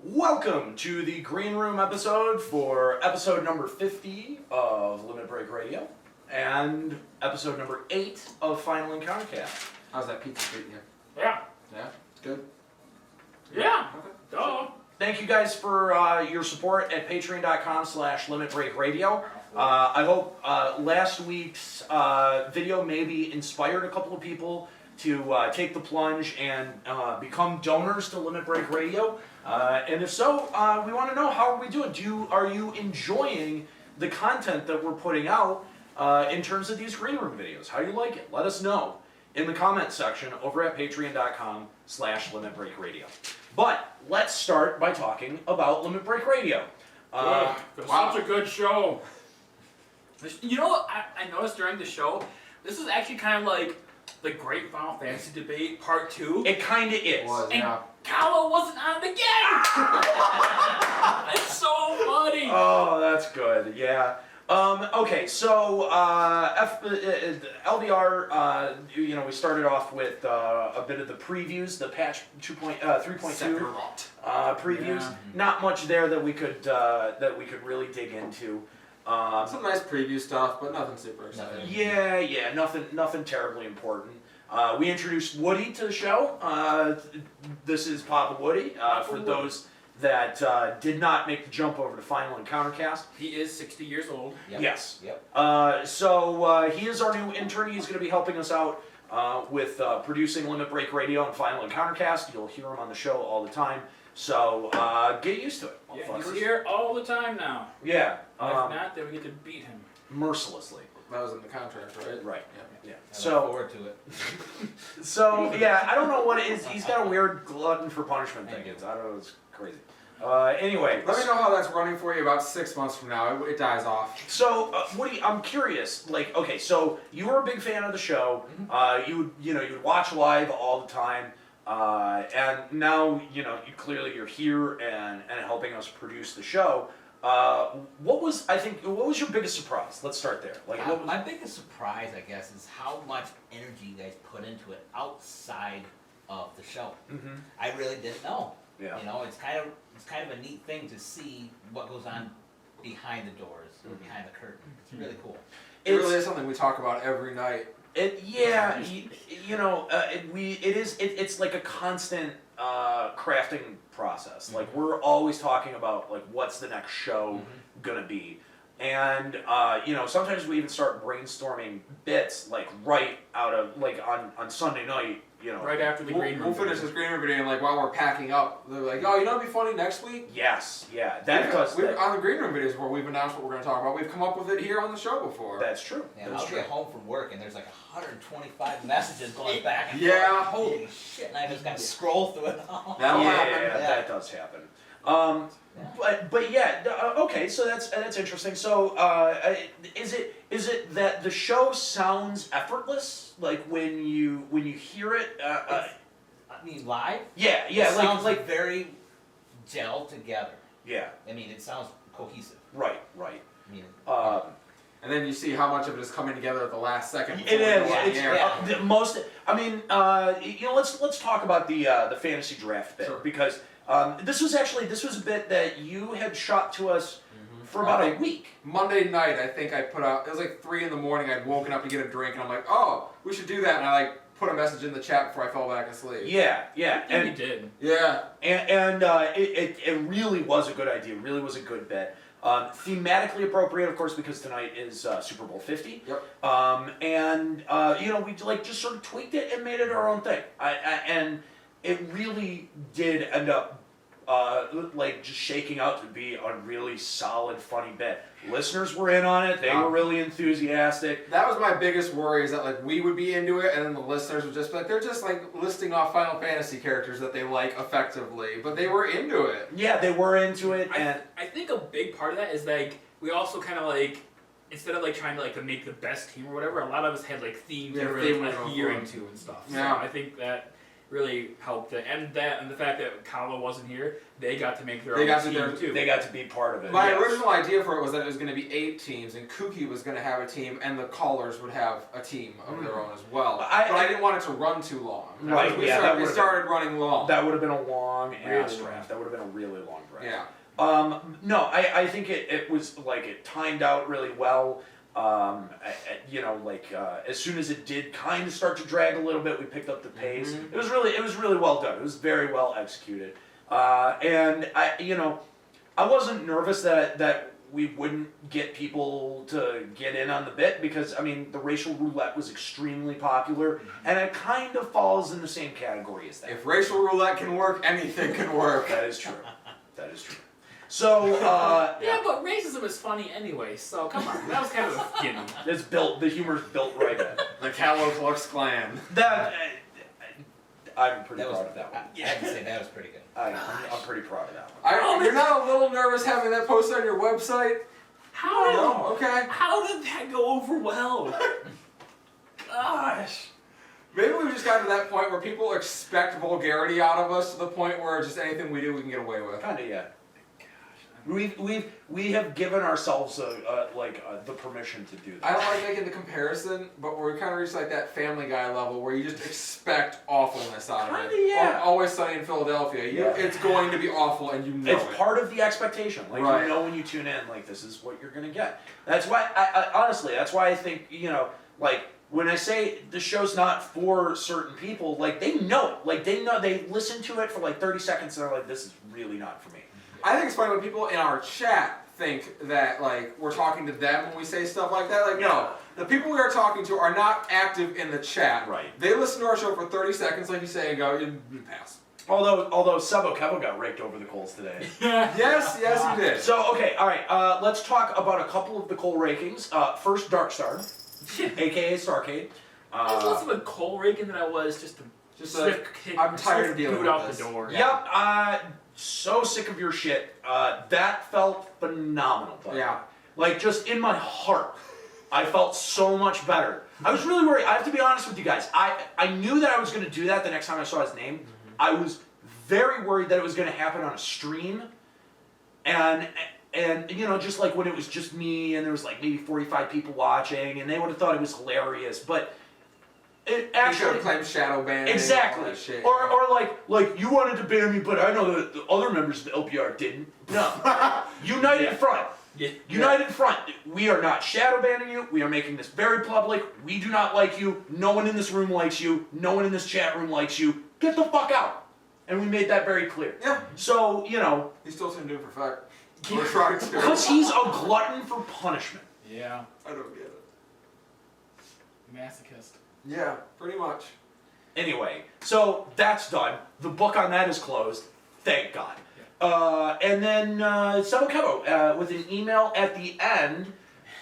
Welcome to the Green Room episode for episode number 50 of Limit Break Radio and episode number 8 of Final Encountercast. How's that pizza treating you? Yeah. Yeah? Good? Yeah. Okay. Duh. Thank you guys for your support at patreon.com/limitbreakradio. I hope last week's video maybe inspired a couple of people to take the plunge and become donors to Limit Break Radio. And if so, we want to know, how are we doing? Are you enjoying the content that we're putting out in terms of these Green Room videos? How do you like it? Let us know in the comments section over at patreon.com/limitbreakradio. But let's start by talking about Limit Break Radio. Such a good show. You know what I noticed during the show? This is actually kind of like the Great Final Fantasy Debate Part 2. It kind of is. Was, and yeah. Kalo wasn't on it again! It's so funny! Oh, that's good, yeah. Okay, so LDR, we started off with a bit of the previews, the patch 3.2 previews. Yeah. Not much there that we could really dig into. Some nice preview stuff, but nothing super exciting. Yeah, nothing terribly important. We introduced Woody to the show. This is Poppa Woody. For those that did not make the jump over to Final Encountercast. He is 60 years old. Yep. Yes. Yep. So he is our new intern. He's going to be helping us out with producing Limit Break Radio and Final Encountercast. You'll hear him on the show all the time. So get used to it, Yeah, motherfuckers. he's here all the time now. Yeah. If not, then we get to beat him. Mercilessly. That was in the contract, right? Right. Yeah. I So. look forward to it. So yeah, I don't know what it is. He's got a weird glutton for punishment thing. I don't know. It's crazy. Anyway, Let me know how that's running for you about 6 months from now. It dies off. So Woody, I'm curious. Like, okay, so you were a big fan of the show. You would watch live all the time, and now you're here and helping us produce the show. What was your biggest surprise? Let's start there. Like, what was, My biggest surprise, I guess, is how much energy you guys put into it outside of the show. Mhm. I really didn't know. Yeah. It's kind of a neat thing to see what goes on behind the doors or behind the curtain. It's really cool. It really is something we talk about every night. It's like a constant crafting process. Like, we're always talking about like what's the next show gonna be, and sometimes we even start brainstorming bits like right out of like on Sunday night. Right after the Green Room. We'll finish this Green Room video and like while we're packing up, they're like, "Oh, it'd be funny next week." Yes, yeah, On the Green Room videos where we've announced what we're going to talk about, we've come up with it here on the show before. That's true. And That's I'll true. get home from work and there's like 125 messages going back and Yeah. forth. Holy shit! And I just got to scroll through it all. That'll happen. Yeah, that does happen. But yeah, okay, so that's interesting. So is it that the show sounds effortless, like when you hear it? I mean, live? Yeah, It sounds like very gelled together. yeah, I mean, it sounds cohesive. right. I mean, And then you see how much of it is coming together at the last second. It before is. we go on It's the air. the most. I mean, let's talk about the fantasy draft bit, Sure. because this was a bit that you had shot to us for about a week. Monday night, I think I put out, it was like 3 in the morning, I'd woken up to get a drink, and I'm like, oh, we should do that, and I like put a message in the chat before I fell back asleep. Yeah, And he did. Yeah. and it really was a good idea. Really was a good bet. Thematically appropriate, of course, because tonight is Super Bowl 50. Yep. We like just sort of tweaked it and made it our own thing. And it really did end up like just shaking out to be a really solid, funny bet. Listeners were in on it. They were really enthusiastic. That was my biggest worry, is that like we would be into it, and then the listeners would just be like, they're just like listing off Final Fantasy characters that they like effectively, but they were into it. Yeah, they were into it, and I think a big part of that is like we also kind of like, instead of like trying to like to make the best team or whatever, a lot of us had like themes that we were like, adhering to and stuff. So Yeah. I think that really helped it. And the fact that Kala wasn't here, they got to make their They own got to team do- too. They got to be part of it. My yes. original idea for it was that it was going to be 8 teams, and Kooky was going to have a team, and the callers would have a team of their own as well. But I didn't want it to run too long. Right, We yeah, that started, we would've started running long. That would have been a long ass Really draft. That would have been a really long draft. Yeah. No, I think it was like it timed out really well. As soon as it did kind of start to drag a little bit, we picked up the pace. Mm-hmm. It was really well done. It was very well executed. And I wasn't nervous that we wouldn't get people to get in on the bit because, I mean, the racial roulette was extremely popular, and it kind of falls in the same category as that. If racial roulette can work, anything can work. That is true. That is true. So, Yeah, but racism is funny anyway, so come on. That was kind of a gimme. it's built, the humor's built right in. The Callow Klux Klan. That, I'm pretty That was, proud of that one. I have to say that was pretty good. I'm pretty proud of that one. You're not a little nervous having that posted on your website? How did, No? Okay. how did that go over well? Gosh. Maybe we've just gotten to that point where people expect vulgarity out of us to the point where just anything we do we can get away with. Kinda, yeah. We have given ourselves the permission to do I that. don't like making the comparison, but we're kind of reached like that Family Guy level where you just expect awfulness out of it. Kinda, yeah. Always Sunny in Philadelphia. It's going to be awful, and you know It's it. part of the expectation. Like, Right. you know when you tune in, like, this is what you're gonna get. That's why, I honestly, that's why I think, when I say the show's not for certain people, like, they know it. Like, they listen to it for like 30 seconds and they're like, this is really not for me. I think it's funny when people in our chat think that like we're talking to them when we say stuff like that. Like, no, the people we are talking to are not active in the chat. Right. They listen to our show for 30 seconds, like you say, and go, you pass. Although Sebo Kevo got raked over the coals today. Yes, he did. So, okay, alright, let's talk about a couple of the coal rakings. First, Darkstar, aka Starcade. I was less of a coal raking than I was just a swift kick. I'm tired of dealing dude with out this. the door. Yep, so sick of your shit. That felt phenomenal. By the way. Yeah. Like, just in my heart, I felt so much better. I was really worried. I have to be honest with you guys. I knew that I was going to do that the next time I saw his name. I was very worried that it was going to happen on a stream. And just like when it was just me and there was like maybe 45 people watching and they would have thought it was hilarious. But it You should actually... have claimed shadow ban. Exactly. Or like you wanted to ban me, but I know that the other members of the LPR didn't. No. United Front. Yeah. United Front. We are not shadow banning you. We are making this very public. We do not like you. No one in this room likes you. No one in this chat room likes you. Get the fuck out. And we made that very clear. Yeah. So, He still seemed to do it for fact. We're trying to. because he's a glutton for punishment. Yeah. I don't get it. Masochist. Yeah, pretty much. Anyway, so that's done. The book on that is closed. Thank God. And then Sebo Kevo with an email at the end,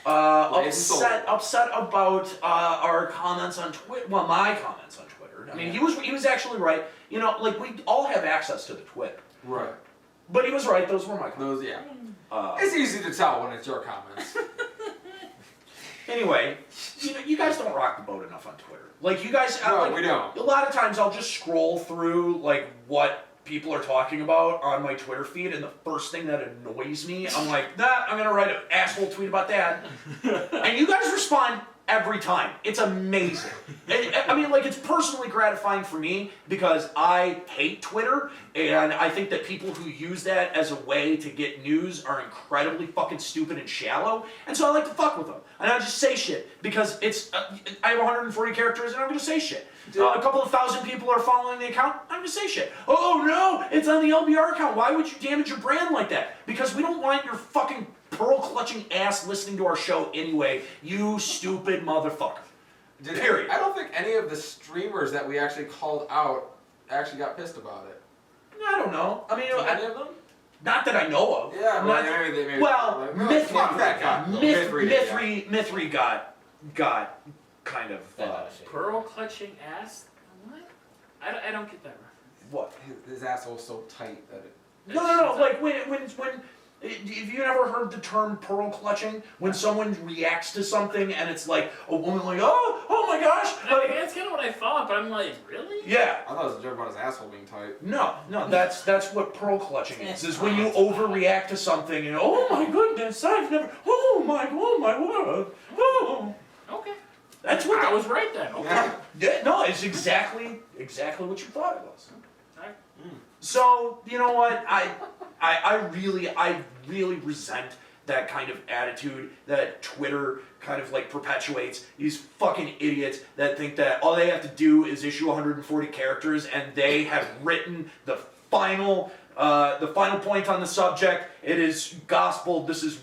upset about our comments on Twitter. Well, my comments on Twitter. I mean, he was actually right. Like we all have access to the Twit. Right. But he was right. Those were my comments. Those, yeah. It's easy to tell when it's your comments. Anyway, you guys don't rock the boat enough on Twitter. Like you guys, No, we don't. A lot of times I'll just scroll through like what people are talking about on my Twitter feed, and the first thing that annoys me, I'm like, nah, I'm gonna write an asshole tweet about that. And you guys respond every time. It's amazing. I mean, like, it's personally gratifying for me because I hate Twitter, and I think that people who use that as a way to get news are incredibly fucking stupid and shallow, and so I like to fuck with them. And I just say shit because it's, I have 140 characters and I'm gonna say shit. A couple of thousand people are following the account, I'm gonna say shit. Oh no, it's on the LBR account. Why would you damage your brand like that? Because we don't want your fucking pearl-clutching ass listening to our show anyway, you stupid motherfucker. Period. I don't think any of the streamers that we actually called out actually got pissed about it. I don't know. I mean, Any of them? not that I know of. Yeah, Not- maybe they well, like, oh, fuck that guy. Mithri got kind of Pearl clutching ass? What? I don't get that reference. what? His asshole's so tight that it. No. Like when Have you ever heard the term pearl clutching? When someone reacts to something and it's like a woman like, oh my gosh. I mean, that's kind of what I thought, but I'm like, really? Yeah. I thought it was a joke about his asshole being tight. No, that's what pearl clutching is when you overreact to something and oh my goodness, I've never, oh my word, oh. Okay. That's what I was right then. Okay. Yeah, no, it's exactly what you thought it was. Alright. So, you know what, I really resent that kind of attitude that Twitter kind of like perpetuates. These fucking idiots that think that all they have to do is issue 140 characters and they have written the final point on the subject. It is gospel. This is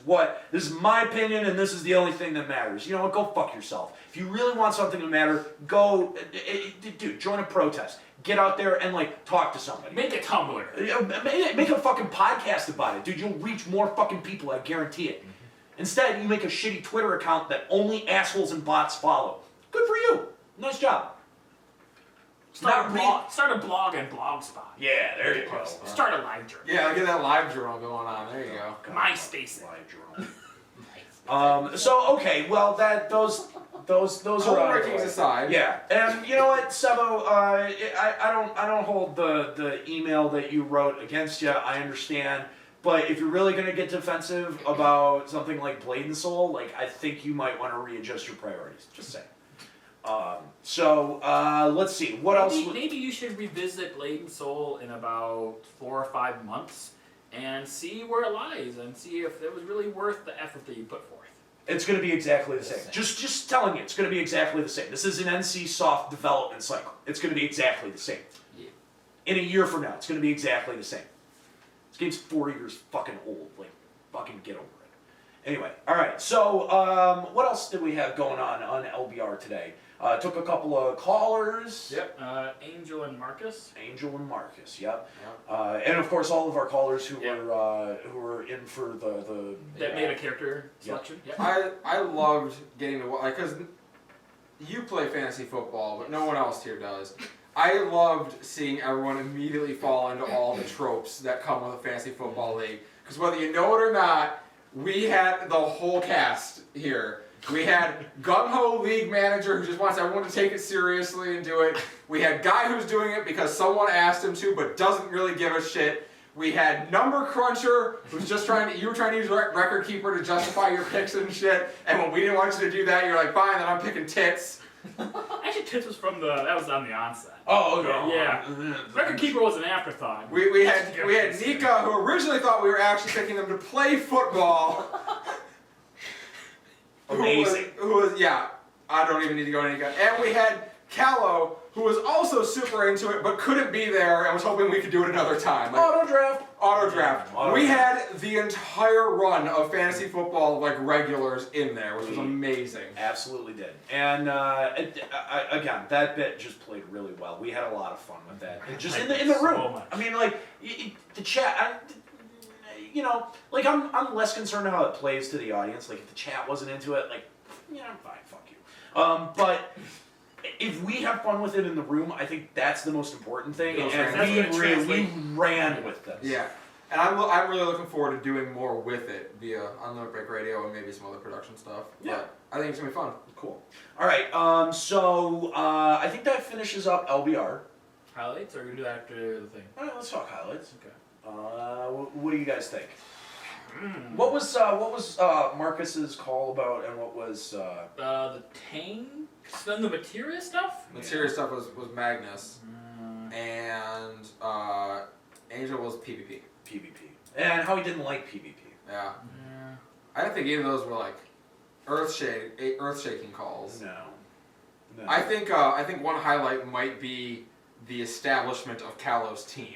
my opinion, and this is the only thing that matters. You know what? Go fuck yourself. If you really want something to matter, go, dude, join a protest. Get out there and like talk to somebody. Make a Tumblr. Make a fucking podcast about it, dude. You'll reach more fucking people, I guarantee it. Instead, you make a shitty Twitter account that only assholes and bots follow. Good for you. Nice job. Start a blog and Blogspot. Yeah, there you go. Start a live journal. Yeah, get that live journal going on. There you go. MySpace. Live journal. So okay, well those are rankings aside. Yeah, and you know what, Sebo, I don't hold the email that you wrote against you. I understand, but if you're really gonna get defensive about something like Blade and Soul, like I think you might want to readjust your priorities. Just saying. Let's see. What else? Maybe you should revisit Blade and Soul in about 4 or 5 months and see where it lies and see if it was really worth the effort that you put forth. It's going to be exactly the same. Just telling you, it's going to be exactly the same. This is an NC Soft development cycle. It's going to be exactly the same. Yeah. In a year from now, it's going to be exactly the same. This game's 4 years fucking old. Like, fucking get over it. Anyway, all right. So, what else did we have going on LBR today? Took a couple of callers. Yep. Angel and Marcus. Angel and Marcus. Yep. And of course, all of our callers who were in for the that made a character selection. Yep. I loved getting to because you play fantasy football, but no one else here does. I loved seeing everyone immediately fall into all the tropes that come with a fantasy football league. Because whether you know it or not, we had the whole cast here. We had gung-ho league manager who just wants everyone to take it seriously and do it. We had guy who's doing it because someone asked him to but doesn't really give a shit. We had number cruncher who's just you were trying to use record keeper to justify your picks and shit. And when we didn't want you to do that, you're like, fine, then I'm picking tits. Actually, tits was that was on the onset. Oh, okay. Yeah. Record keeper was an afterthought. We had Nika who originally thought we were actually picking them to play football. Amazing. Who was, I don't even need to go into Nika. And we had Callow, who was also super into it, but couldn't be there and was hoping we could do it another time. Auto draft. We had the entire run of fantasy football regulars in there, which was amazing. Absolutely did. And again, that bit just played really well. We had a lot of fun with that. And just in the room. Much. I mean, the chat. I'm less concerned how it plays to the audience. Like if the chat wasn't into it, I'm fine. Fuck you. But if we have fun with it in the room, I think that's the most important thing. And we ran with this. Yeah. And I'm really looking forward to doing more with it via Unlimited Break Radio and maybe some other production stuff. Yeah. But I think it's going to be fun. Cool. All right. I think that finishes up LBR. Highlights, or are we going to do that after the thing? All right, let's talk highlights. Okay. What do you guys think? What was Marcus's call about, and what was the tanks, then the materia stuff? Materia stuff was Magnus, and Angel was PvP. PvP, and how he didn't like PvP. Yeah. I don't think either of those were earth-shaking calls. No. I think one highlight might be the establishment of Callow's team.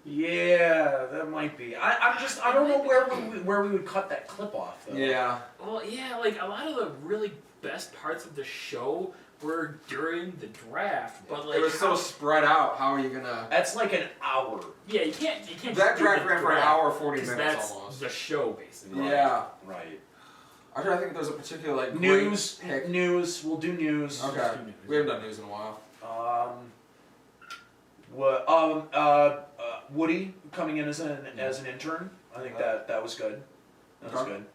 Yeah, that might be. I don't know where we would cut that clip off though. Yeah. Well, yeah, a lot of the really best parts of the show were during the draft, but it was so spread out. How are you gonna? That's like an hour. Yeah, you can't. That draft ran for an hour 40 minutes that's almost. The show basically. Right. Yeah. Right. I'm trying to think if there's a particular news. Great pick. News. We'll do news. Okay. We haven't done news in a while. Woody coming in as an intern. I think that was good. That was Okay. good.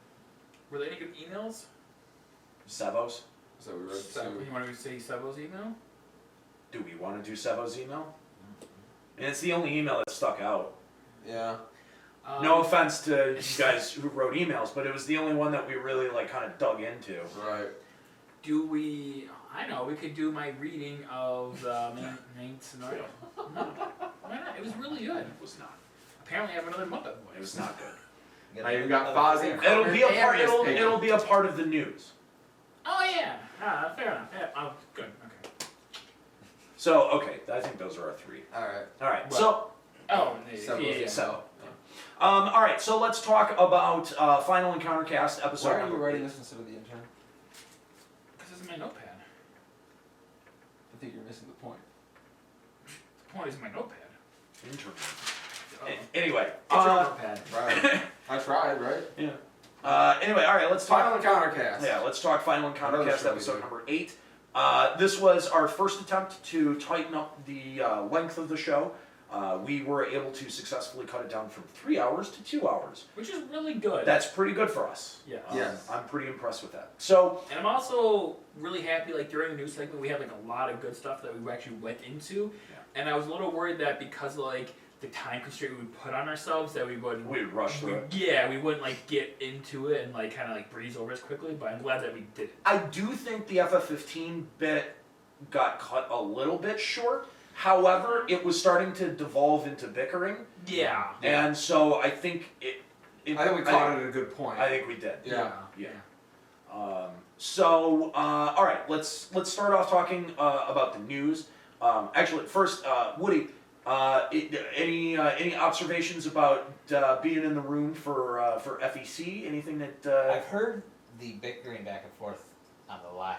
Were there any good emails? Sevos. So we read You want to say Sebo's email? Do we want to do Sevo's email? And it's the only email that stuck out. Yeah. No offense to you guys who wrote emails, but it was the only one that we really like kind of dug into. Right. Do we? I know we could do my reading of the main scenario. No, why not? It was really good. It was not. Apparently, I have another Muppet voice. It was not good. I even got Fozzie. It'll be a part. Aaron's picking. It'll be a part of the news. Oh yeah. Fair enough. Yeah, oh, good. Okay. So okay, I think those are our three. All right. All right. Well, So Oh, Sebo. So. All right. So let's talk about Final Encounter Cast episode. Why are you number writing 8. this instead of the intern? This is my notepad. I think you're missing the point. The point is my notepad. Intern. Oh. Anyway. It's your notepad. Right. I tried, right? Yeah. Anyway. All right. Let's talk. Final Encounter Cast. Yeah, let's talk Final Encounter Another Cast show we episode do. number 8. This was our first attempt to tighten up the length of the show. We were able to successfully cut it down from 3 hours to 2 hours. Which is really good. That's pretty good for us. Yeah. Yes. I'm pretty impressed with that. So, And I'm also really happy, like, during the news segment, we had, like, a lot of good stuff that we actually went into. Yeah. And I was a little worried that because, like, the time constraint we would put on ourselves, that we wouldn't... we'd rush through it. Yeah, we wouldn't, like, get into it and, like, kind of, like, breeze over as quickly, but I'm glad that we did it. I do think the FF15 bit got cut a little bit short. However, it was starting to devolve into bickering. Yeah. And so I think I think we caught it at a good point. I think we did. Yeah. Yeah. All right, let's start off talking about the news. Actually, first, Woody, any observations about being in the room for FEC? Anything that? I've heard the bickering back and forth on the live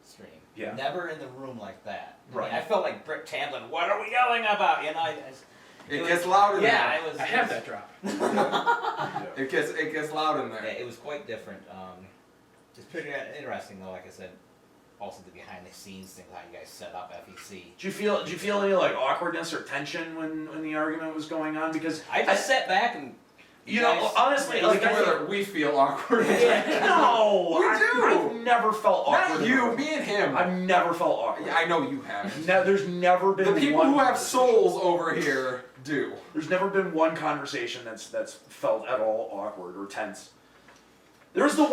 stream. Yeah. Never in the room like that. I mean, Right. I felt like Britt Tamlin. What are we yelling about? You know. It gets loud in Yeah, there. it was. I have that drop. It gets loud in Yeah, there. it was quite different. It's pretty interesting though. Like I said, also the behind the scenes thing, how you guys set up FEC. Did you feel any like awkwardness or tension when the argument was going on? Because I just sat back and. you know, guys- honestly, Like like whether we feel awkward. no, We do. I've never felt awkward. Not in the you, room. me and him. I've never felt awkward. Yeah, I know you have. There's never been The people one who have conversation- souls over here do. There's never been one conversation that's felt at all awkward or tense. There was the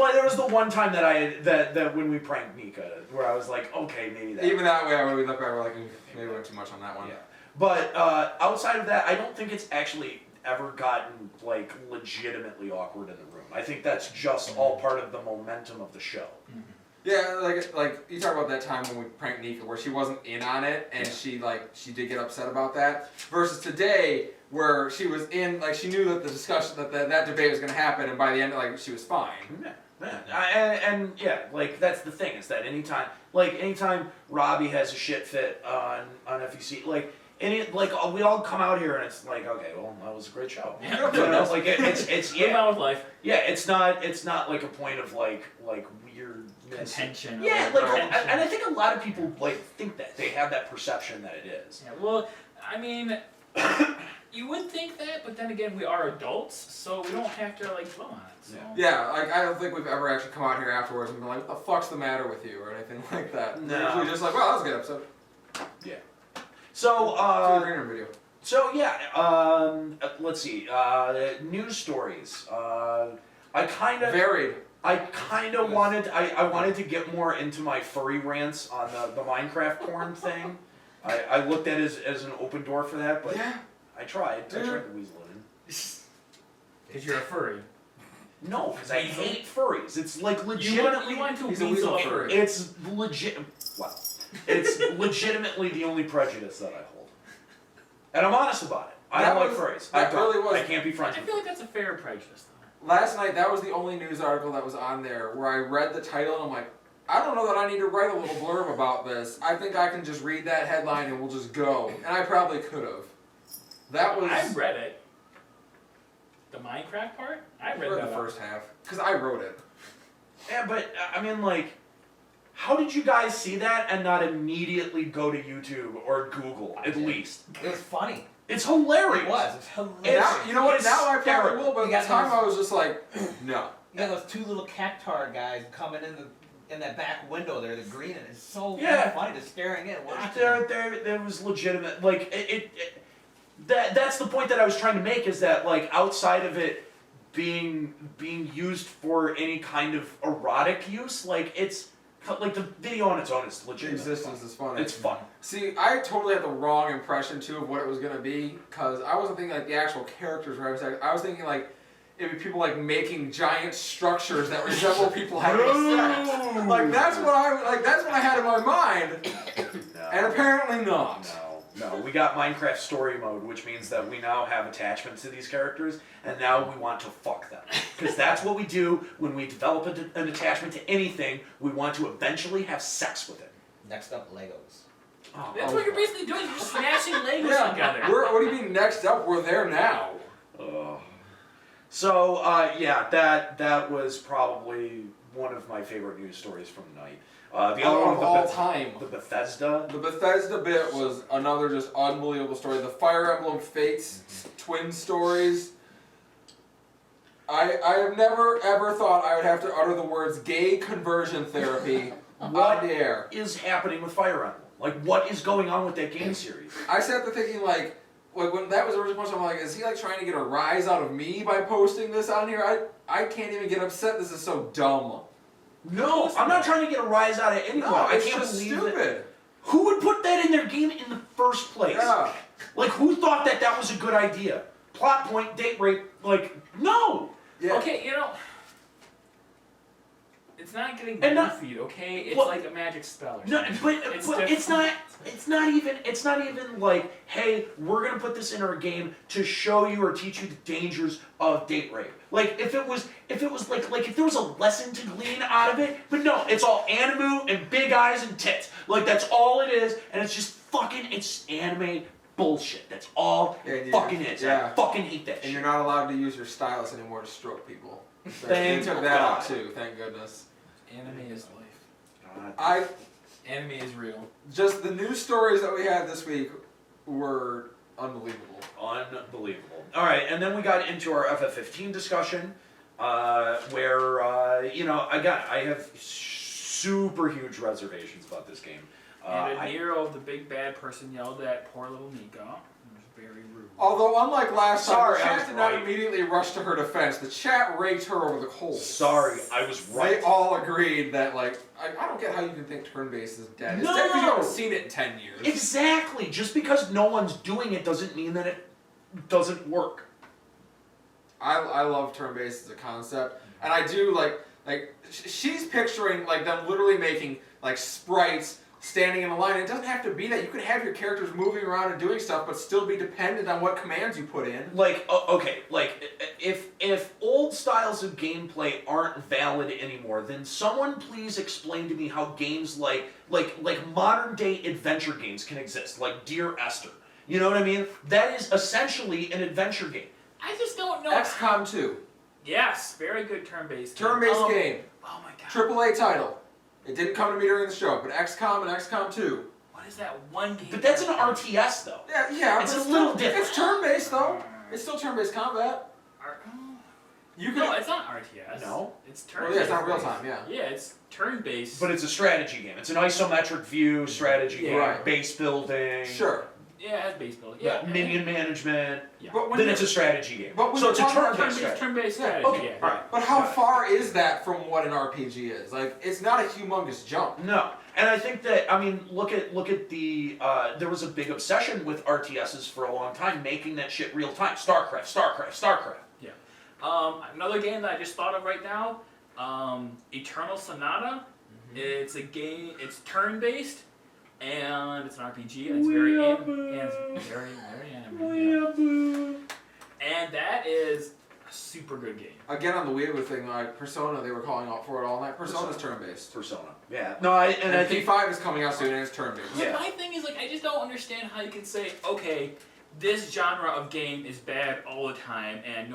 one time that when we pranked Nika, where I was like, okay, maybe that. Even that way, I would look back, we're like, maybe we went too much on that one. Yeah. But outside of that, I don't think it's actually ever gotten like legitimately awkward in the room. I think that's just all part of the momentum of the show. Yeah, like you talk about that time when we pranked Nika, where she wasn't in on it, and she did get upset about that. Versus today, where she was in, like she knew that the discussion that debate was going to happen, and by the end, like she was fine. Yeah. And yeah, like that's the thing is that anytime Robbie has a shit fit on FEC, we all come out here and it's like, okay, well, that was a great show. You know, like it's Live yeah, out with life. yeah, it's not like a point of like weirdness. Contention. Yeah, or like tension. and I think a lot of people like think that they have that perception that it is. Yeah, well, I mean, you would think that, but then again, we are adults, so we don't have to like dwell on it. So. Yeah, like I don't think we've ever actually come out here afterwards and been like, what the fuck's the matter with you, or anything like that. No. We're usually just like, wow, that was a good episode. Yeah. So To the Greener video. So yeah, let's see. News stories. I kind of wanted to get more into my furry rants on the Minecraft porn thing. I looked at it as an open door for that, but Yeah. I tried to weasel it in. Because you're a furry. No, because I hate furries. It's like legitimately. You want to He's a weasel weasel furry. It's legit. Wow. It's legitimately the only prejudice that I hold, and I'm honest about it. I That don't like was- furries. that I don't. really was- I can't be friends I with feel them. like that's a fair prejudice, though. Last night, that was the only news article that was on there where I read the title and I'm like, I don't know that I need to write a little blurb about this. I think I can just read that headline and we'll just go. And I probably could have. That was. I read it. The Minecraft part? I read the that first half. Because I wrote it. Yeah, but I mean, like, how did you guys see that and not immediately go to YouTube or Google at least? It was funny. It's hilarious. It was. It's hilarious. It's- Now, you know what? it's Now I probably hysterical. will, but at You the got time those- I was just like, no. You got those two little cactar guys coming in that back window there, the green, and it's so Yeah. funny, just staring in, watching. them. There was legitimate, like, that's the point that I was trying to make, is that, like, outside of it being used for any kind of erotic use, like, it's, like, the video on its own is The legitimate. existence is funny. It's fun. See, I totally had the wrong impression too of what it was gonna be, because I wasn't thinking like the actual characters were having sex. I was thinking like it'd be people like making giant structures that resemble people having sex. Like that's what I had in my mind, and apparently not. No, we got Minecraft story mode, which means that we now have attachments to these characters, and now we want to fuck them. Because that's what we do when we develop an attachment to anything, we want to eventually have sex with it. Next up, Legos. Oh, That's what you're basically doing. You're smashing Legos Yeah, together. what do you mean next up? We're there now. So, yeah, that was probably one of my favorite news stories from the night. The other one, Of all time. the Bethesda. The Bethesda bit was another just unbelievable story. The Fire Emblem Fates twin stories. I have never ever thought I would have to utter the words gay conversion therapy What on the air. is happening with Fire Emblem? Like, what is going on with that game series? I sat there thinking like when that was originally posted, I'm like, is he like trying to get a rise out of me by posting this on here? I can't even get upset. This is so dumb. No, I'm not trying to get a rise out of anyone. No, I it's can't just believe stupid. that. Who would put that in their game in the first place? Yeah. Like, who thought that was a good idea? Plot point, date rape, like, no! Yeah. Okay, you know, it's not getting And not- feed, okay? It's Well- like a magic spell or No, something. but It's it's not even like, hey, we're gonna put this in our game to show you or teach you the dangers of date rape. Like, if it was like if there was a lesson to glean out of it, but no, it's all anime and big eyes and tits. Like, that's all it is, and it's just it's anime bullshit. That's all it fucking is. Yeah. I fucking hate that And shit. you're not allowed to use your stylus anymore to stroke people. So Thank they took that God. out too. Thank goodness. Anime is life. I Anime is real. just the news stories that we had this week were unbelievable. Unbelievable. All right, and then we got into our FF15 discussion, where I have super huge reservations about this game. And Aniero, the big bad person, yelled at poor little Nika. It was very rude. Although, unlike last Sorry, time, I the was chat did not right. immediately rush to her defense. The chat raked her over the coals. Sorry, I was right. They all agreed that, like, I don't get how you can think turn-based is dead. It's No! dead because you haven't seen it in 10 years. Exactly. Just because no one's doing it doesn't mean that it doesn't work. I love turn-based as a concept, and I do she's picturing like them literally making like sprites standing in a line. It doesn't have to be that. You can have your characters moving around and doing stuff, but still be dependent on what commands you put in. Like, okay, like if old styles of gameplay aren't valid anymore, then someone please explain to me how games like modern day adventure games can exist, like Dear Esther. You know what I mean? That is essentially an adventure game. I just don't know. XCOM 2, Yes, very good turn-based. turn-based game, Oh my god. AAA title. It didn't come to me during the show, but XCOM and XCOM 2. What is that one game? But that's an RTS though. Yeah, It's but a little different. It's turn-based though. It's still turn-based combat. You can. No, it's not RTS. No. It's turn. Well, yeah, it's not real time. Yeah. Yeah, it's turn-based. But it's a strategy game. It's an isometric view strategy game. Right. Base building. Sure. yeah, it has base building. Yeah, Yeah, minion management. Yeah. But when Then you- it's a strategy game. But when So you're it's a talking about turn-based turn-based, strategy. turn-based Yeah, strategy. okay, Yeah. Alright. But how far is that from what an RPG is? Like, it's not a humongous jump. No, and I think that look at the there was a big obsession with RTSs for a long time, making that shit real time. StarCraft. Yeah. Another game that I just thought of right now, Eternal Sonata. It's a game. It's turn-based, and it's an RPG, and it's very anime. And that is a super good game. Again, on the weird thing, like Persona, they were calling out for it all night. Persona's turn-based. Persona. Yeah. No, I think P5 is coming out soon and it's turn-based. But Yeah. my thing is, like, I just don't understand how you can say, okay, this genre of game is bad all the time, and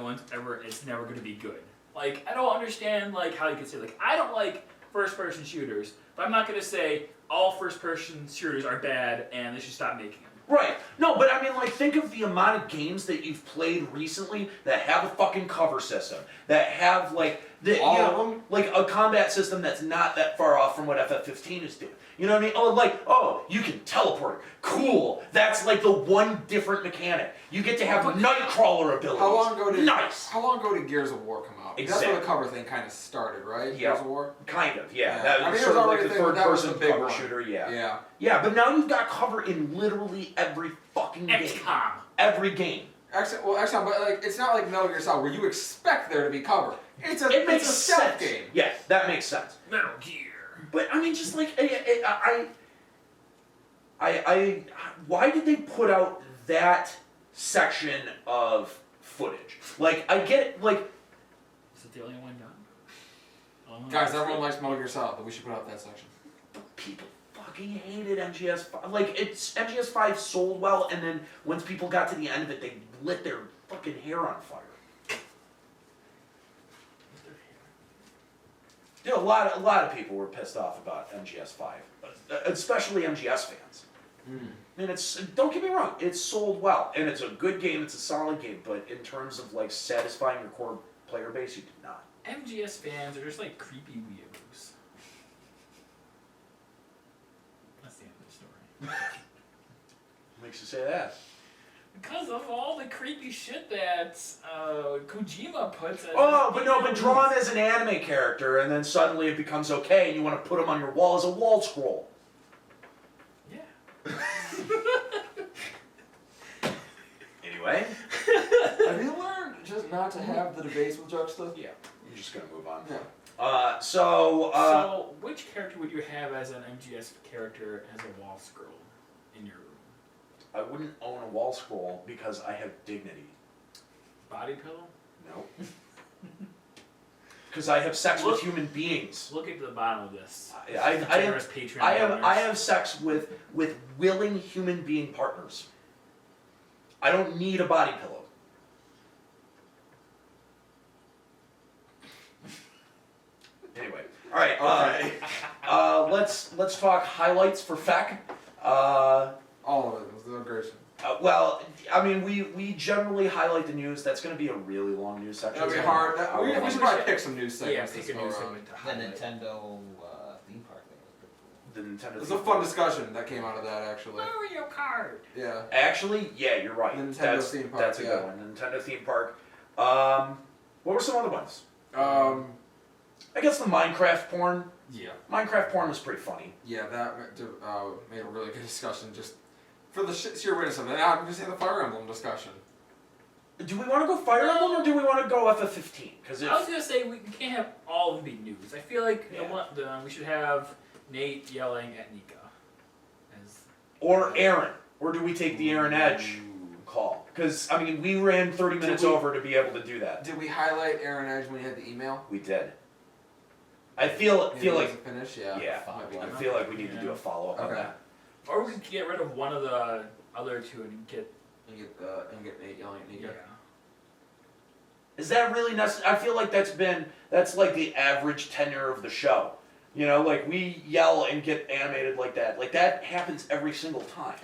it's never going to be good. Like, I don't understand, like, how you can say, like, I don't like first-person shooters, but I'm not going to say all first-person shooters are bad and they should stop making them. Right. No, but I mean, like, think of the amount of games that you've played recently that have a fucking cover system, that have, like, All of them? like a combat system that's not that far off from what FF15 is doing. You know what I mean? Oh, like, oh, you can teleport. Cool. That's like the one different mechanic. You get to have Nightcrawler abilities. How long ago did Gears of War come out? Exactly. That's where the cover thing kind of started, right? Yeah. Gears of War? Kind of, yeah. Yeah. That I mean, was there's sort of like already the a thing, but that was third-person the big cover one. shooter, yeah. Yeah. Yeah, but now you've got cover in literally every fucking game. XCOM. Every game. XCOM, but like it's not like Metal Gear Solid where you expect there to be cover. It's a It makes stealth sense. game. Yeah, that makes sense. Metal Gear. But I mean, just like why did they put out that section of footage? Like, I get it, like, Is it the only one done? Guys, everyone likes Metal Gear Solid, but we should put out that section. but people fucking hated MGS5. Like, MGS5 sold well, and then once people got to the end of it, they lit their fucking hair on fire. Dude, a lot of people were pissed off about MGS5, especially MGS fans. And don't get me wrong, it's sold well, and it's a good game, it's a solid game, but in terms of like satisfying your core player base, you did not. MGS fans are just like creepy weirdos. That's the end of the story. What makes you say that? Because of all the creepy shit that Kojima puts as Oh, but no, but videos. draw him as an anime character, and then suddenly it becomes okay, and you want to put him on your wall as a wall scroll. Yeah. Anyway, Have you learned just not to have the debates with Juxta? yeah, I'm just gonna move on. Yeah. So, which character would you have as an MGS character as a wall scroll in your room? I wouldn't own a wall scroll because I have dignity. Body pillow? No. Because I have sex with human beings. Look at the bottom of this. I Generous have, Patreon I donors. have sex with willing human being partners. I don't need a body pillow. Anyway, all right. Let's talk highlights for Feck. All of it. It was the aggression. Well, I mean, we generally highlight the news. That's going to be a really long news section. That'll be hard. We should probably pick some news Yeah, segments pick to a go new around. segment to The highlight. Nintendo theme park thing was pretty cool. The Nintendo. It was a fun discussion that came out of that, actually. Mario Kart! Yeah. Actually, yeah, you're right. The Nintendo that's, theme park, That's a yeah. good one. The Nintendo theme park. What were some other ones? I guess the Minecraft porn. Yeah. Minecraft porn was pretty funny. Yeah, that made a really good discussion just for the sheer witness of it. Now I'm going to say the Fire Emblem discussion. Do we want to go Fire Emblem or do we want to go FF15? Because I was gonna say we can't have all of them be news. I feel like Yeah. we should have Nate yelling at Nika. As or Aaron, or do we take the Aaron Edge call? Because I mean, we ran 30 minutes over to be able to do that. Did we highlight Aaron Edge when he had the email? We did. I feel like finish. Yeah. Might be I good. feel like we need to do a follow up on Okay. that. or we could get rid of one of the other two and get And get Nate yelling at Nika. yeah. Is that really necessary? I feel like that's like the average tenure of the show. You know, like we yell and get animated like that. Like that happens every single time.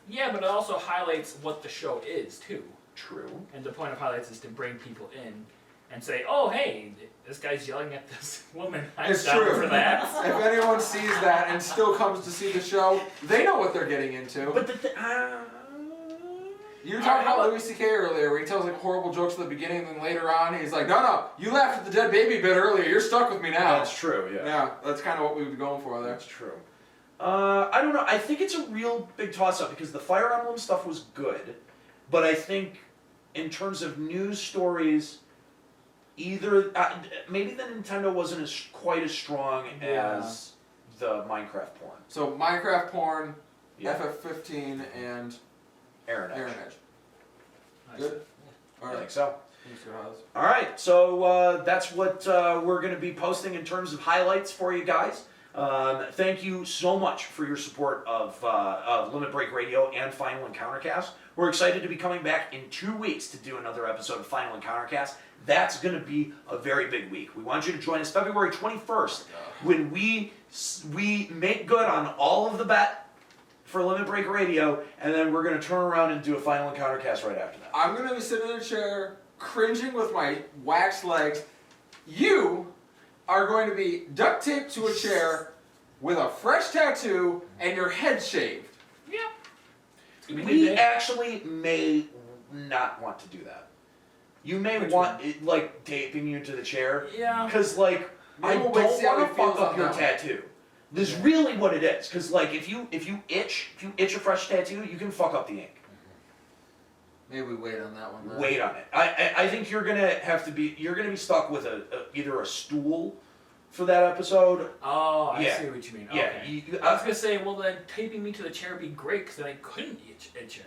Yeah, but it also highlights what the show is too. True. And the point of highlights is to bring people in and say, "Oh, hey, this guy's yelling at this woman. I'm It's down true. for that." If anyone sees that and still comes to see the show, they know what they're getting into. But You were talking about Louis C.K. earlier, where he tells like horrible jokes at the beginning, and then later on he's like, "No, you laughed at the dead baby bit earlier. You're stuck with me now." that's true. Yeah. Yeah, that's kind of what we would be going for there. That's true. I don't know. I think it's a real big toss-up because the Fire Emblem stuff was good, but I think in terms of news stories, either maybe the Nintendo wasn't quite as strong as the Minecraft porn. So Minecraft porn, Yeah. FF15, and Aaron Edge. Aaron Edge. Nice. Good. All I right. think so. Thanks for Haas. All right, so that's what we're going to be posting in terms of highlights for you guys. Thank you so much for your support of Limit Break Radio and Final Encountercast. We're excited to be coming back in 2 weeks to do another episode of Final Encountercast. That's going to be a very big week. We want you to join us February 21st when we make good on all of the bet for Limit Break Radio, and then we're gonna turn around and do a final encounter cast right after that. I'm gonna be sitting in a chair, cringing with my waxed legs. You are going to be duct taped to a chair with a fresh tattoo and your head shaved. Yeah. It's gonna be a We good day. actually may not want to do that. You may Which want it, like taping you to the chair, Yeah. because like I Maybe we'll don't wait, see how want he to fuck feels up on your that one. tattoo. This is really what it is, because like if you itch a fresh tattoo, you can fuck up the ink. Maybe we wait on that one then. Wait on it. I think you're gonna be stuck with either a stool for that episode. Oh, I Yeah. see what you mean. Yeah, Okay. I was gonna say, well then taping me to the chair would be great because then I couldn't itch it.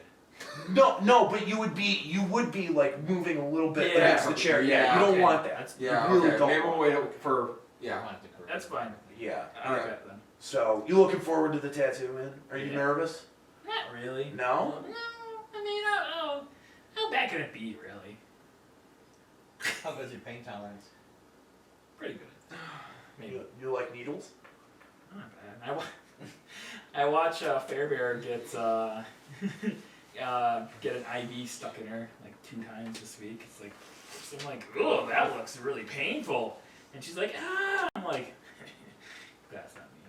no, but you would be like moving a little bit Yeah. against the chair. Yeah, Yeah, you don't okay. want that. That's- Yeah, You really okay. don't Maybe we'll want wait that. for, I yeah. want it to correct. That's fine. Yeah. I like Alright. that then. So you looking forward to the tattoo, man? Are you Yeah. nervous? Not really. No? No. I mean, how bad can it be, really? How good's your pain tolerance? Pretty good. Maybe. You like needles? Not bad. I watch Fairbear get an IV stuck in her like 2 times this week. It's like, so I'm like, oh, that looks really painful. And she's like, ah. I'm like, that's not me.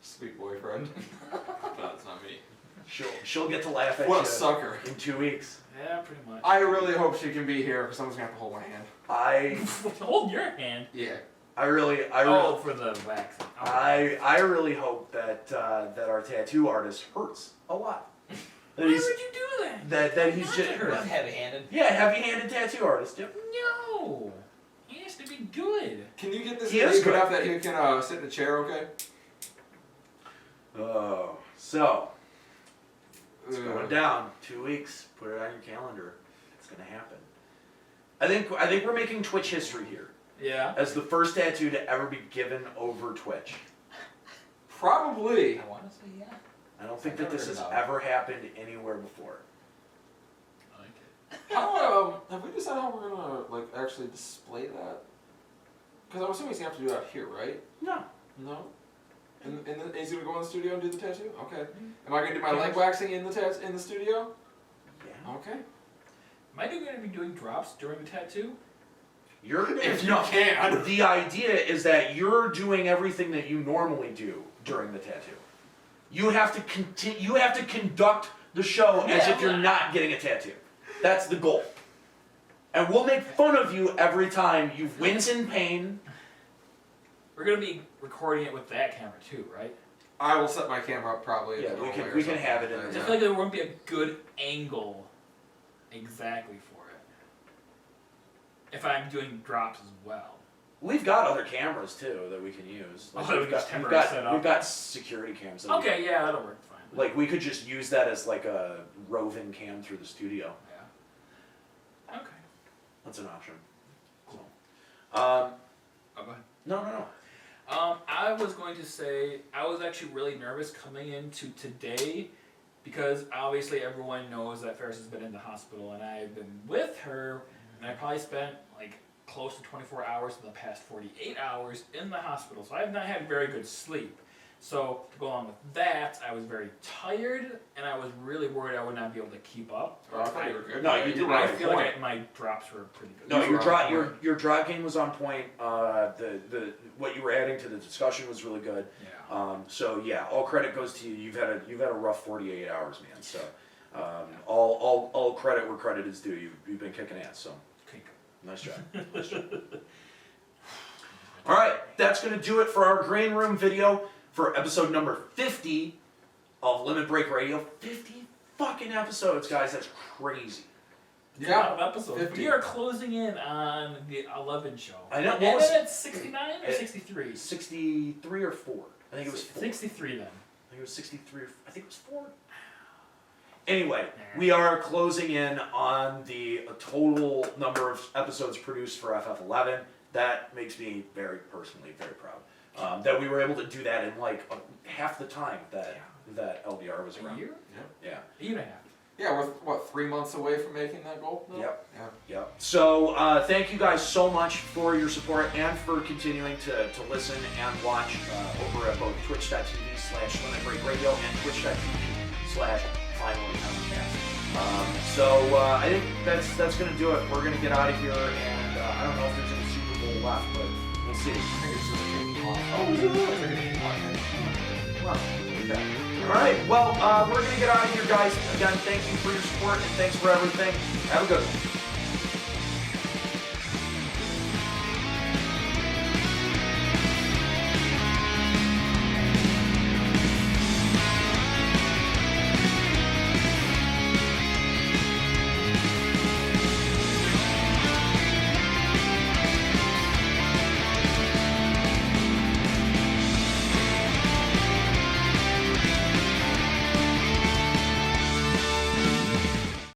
Sweet boyfriend. That's not me. She'll get to laugh at What a you sucker. in 2 weeks. Yeah, pretty much. I really hope she can be here because someone's gonna have to hold my hand. I Hold your hand. Yeah. really Oh, for the waxing. Oh. I really hope that that our tattoo artist hurts a lot. That Why would he's you do that? that he's Not just to hurt. That's heavy-handed. yeah, heavy-handed tattoo artist. Yep. No. He has to be good. Can you get this He in is good good. enough that he can sit in a chair, okay? Oh, so it's going Ugh. down. 2 weeks. Put it on your calendar. It's gonna happen. I think we're making Twitch history here Yeah. as the first tattoo to ever be given over Twitch. Probably. I want to say yeah. I don't think I've that never this heard has about it. ever happened anywhere before. I like it. How have we decided how we're gonna like actually display that? Because I'm assuming he's gonna have to do that here, right? No. No. And he's gonna go in the studio and do the tattoo. Okay. Am I gonna do my leg waxing in the studio? Yeah. Okay. Am I going to be doing drops during the tattoo? You're If you no, can. The idea is that you're doing everything that you normally do during the tattoo. You have to continue. You have to conduct the show as if you're not getting a tattoo. That's the goal. And we'll make fun of you every time you wince in pain. We're going to be recording it with that camera too, right? I will set my camera up probably. Yeah, the we wrong can- way or we can something have it like in that, I there. feel like there won't be a good angle exactly for it. If I'm doing drops as well. We've got other cameras too that we can use. Oh, we've we just got, temporarily set up. we've got security cams. That we Okay, yeah, that'll work fine. like we could just use that as like a roving cam through the studio. Yeah. Okay. That's an option. Cool. Um, Oh, go ahead. no. I was going to say I was actually really nervous coming into today because obviously everyone knows that Ferris has been in the hospital and I've been with her and I probably spent like close to 24 hours in the past 48 hours in the hospital. So I have not had very good sleep. So to go along with that, I was very tired and I was really worried I would not be able to keep up. Oh, I thought you were good. No, Yeah, you did were right. I on feel point. like my drops were pretty good. No, You your were drive on your point. your drive game was on point. The what you were adding to the discussion was really good. Yeah. So yeah, all credit goes to you. You've had a rough 48 hours, man. So all credit where credit is due. You've been kicking ass. So Okay. nice job. Nice job. All right, that's gonna do it for our green room video for episode number 50 of Limit Break Radio. 50 fucking episodes, guys. That's crazy. It's a lot of episodes. 50. We are closing in on the 11 show. I know. And What was then it's 69 or it- 63? 63 or 4? I think it was 4. 63 then. I think it was 63. I think it was 4. Anyway, we are closing in on the total number of episodes produced for FF11. That makes me personally very proud. That we were able to do that in like half the time that LBR was A around. year? Yeah. A year and a half. Yeah, we're what, 3 months away from making that goal? No? Yep. Yeah. Yep. So thank you guys so much for your support and for continuing to listen and watch over at both twitch.tv/limitbreakradio and twitch.tv/finalencountercast. I think that's gonna do it. We're gonna get out of here, and I don't know if there's any Super Bowl left, but we'll see. I think it's just a Well, okay. All right. Well, we're gonna get out of here, guys. Again, thank you for your support and thanks for everything. Have a good one.